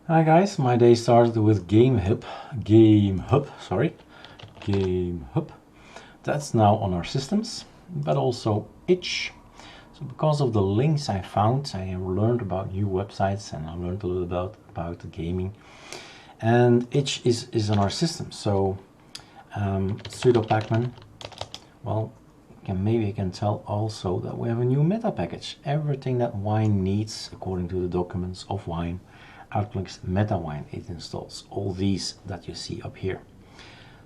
Hi guys, my day started with GameHub. That's now on our systems, but also itch. So because of the links I found, I learned about new websites and I learned a little about the gaming. And itch is on our system. So sudo pacman, well, maybe I can tell also that we have a new meta package. Everything that Wine needs, according to the documents of Wine, ArcoLinux meta Wine, it installs all these that you see up here.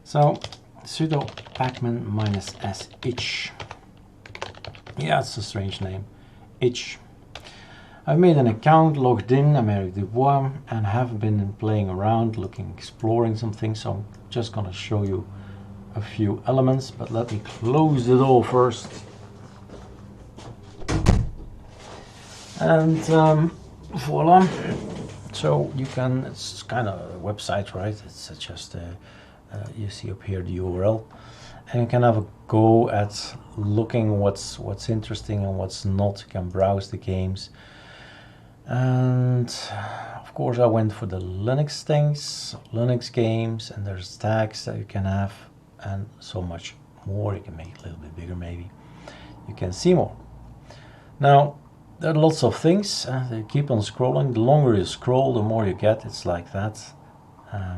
So sudo pacman -s itch. Yeah, it's a strange name. Itch. I've made an account, logged in, Americ Dubois, and have been playing around, exploring some things. So I'm just gonna show you a few elements, but let me close it all first. And voila. So you can, it's kind of a website, right? It's just you see up here the URL, and you can have a go at looking what's interesting and what's not. You can browse the games, and of course I went for the Linux things, Linux games, and there's tags that you can have, and so much more. You can make it a little bit bigger, maybe. You can see more. Now, there are lots of things. They keep on scrolling. The longer you scroll, the more you get. It's like that. I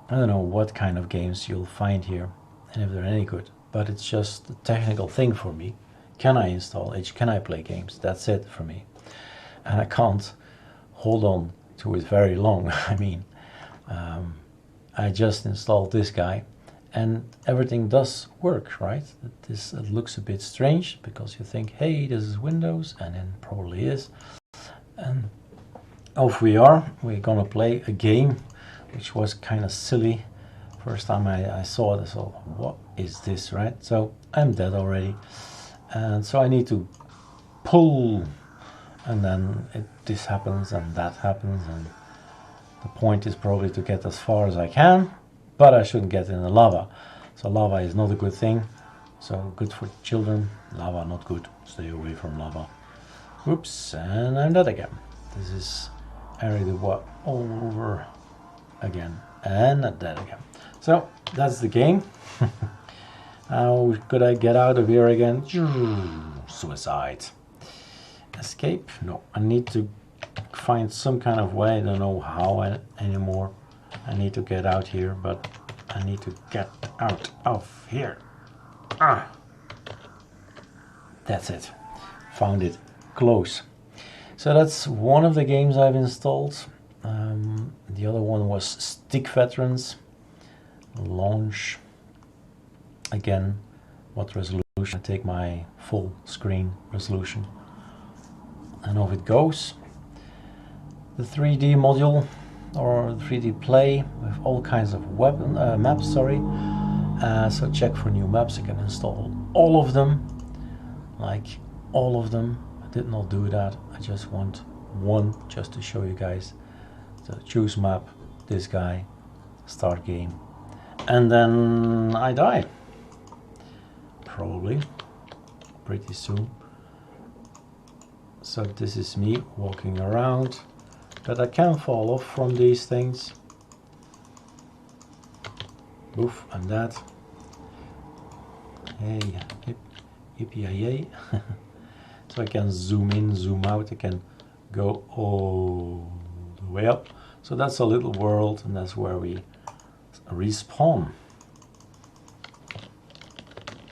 don't know what kind of games you'll find here and if they're any good, but it's just a technical thing for me. Can I install it? Can I play games? That's it for me. And I can't hold on to it very long. I mean, I just installed this guy and everything does work, right? It looks a bit strange because you think, hey, this is Windows, and then probably is. And off we are. We're gonna play a game which was kind of silly. First time I saw it, I thought, what is this, right? So I'm dead already. And so I need to pull, and then this happens and that happens, and the point is probably to get as far as I can, but I shouldn't get in the lava. So lava is not a good thing. So good for children. Lava not good. Stay away from lava. Oops, and I'm dead again. This is Harry the what all over again, and dead again. So that's the game. How could I get out of here again? Suicide. Escape? No, I need to find some kind of way. I don't know how anymore. I need to get out here, but I need to get out of here. That's it. Found it. Close. So that's one of the games I've installed. The other one was Stick Veterans. Launch. Again, what resolution? I take my full screen resolution, and off it goes. The 3D module, or 3D play, with all kinds of maps. So check for new maps. I can install all of them, like all of them. I did not do that. I just want one, just to show you guys. So choose map, this guy, start game, and then I die. Probably pretty soon. So this is me walking around, but I can fall off from these things. Boof, and that. Hey, yippee-yay. So I can zoom in, zoom out. I can go all the way up. So that's a little world, and that's where we respawn.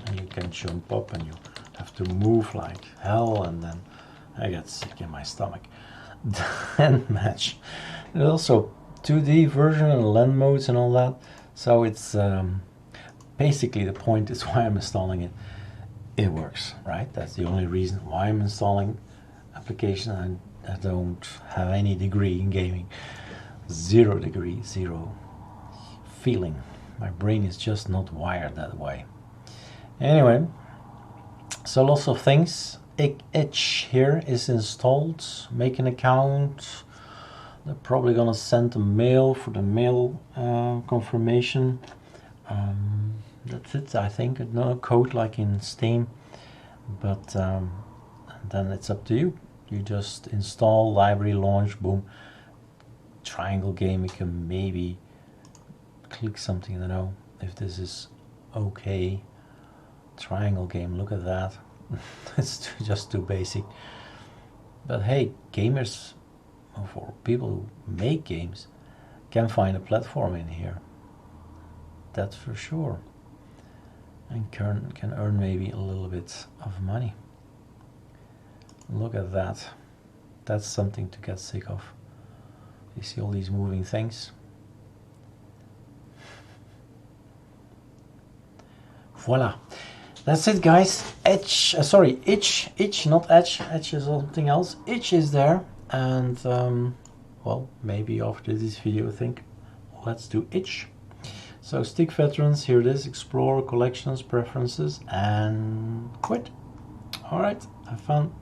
And you can jump up, and you have to move like hell, and then I get sick in my stomach. Then match. There's also 2D version and LAN modes and all that. So it's basically the point is why I'm installing it. It works, right? That's the only reason why I'm installing application. And I don't have any degree in gaming. 0 degree, 0 feeling. My brain is just not wired that way. Anyway, so lots of things. Itch here is installed. Make an account. They're probably gonna send a mail for the mail confirmation. That's it, I think. No code like in Steam, but then it's up to you. You just install, library, launch, boom. Triangle game, you can maybe click something, I don't know if this is okay. Triangle game, look at that. It's just too basic. But hey, gamers, for people who make games, can find a platform in here. That's for sure. And can earn maybe a little bit of money. Look at that. That's something to get sick of. You see all these moving things. Voila. That's it, guys. Itch, not Edge. Edge is something else. Itch is there. And, well, maybe after this video, I think, let's do Itch. So, Stick Veterans, here it is. Explore, collections, preferences, and quit. Alright, have fun.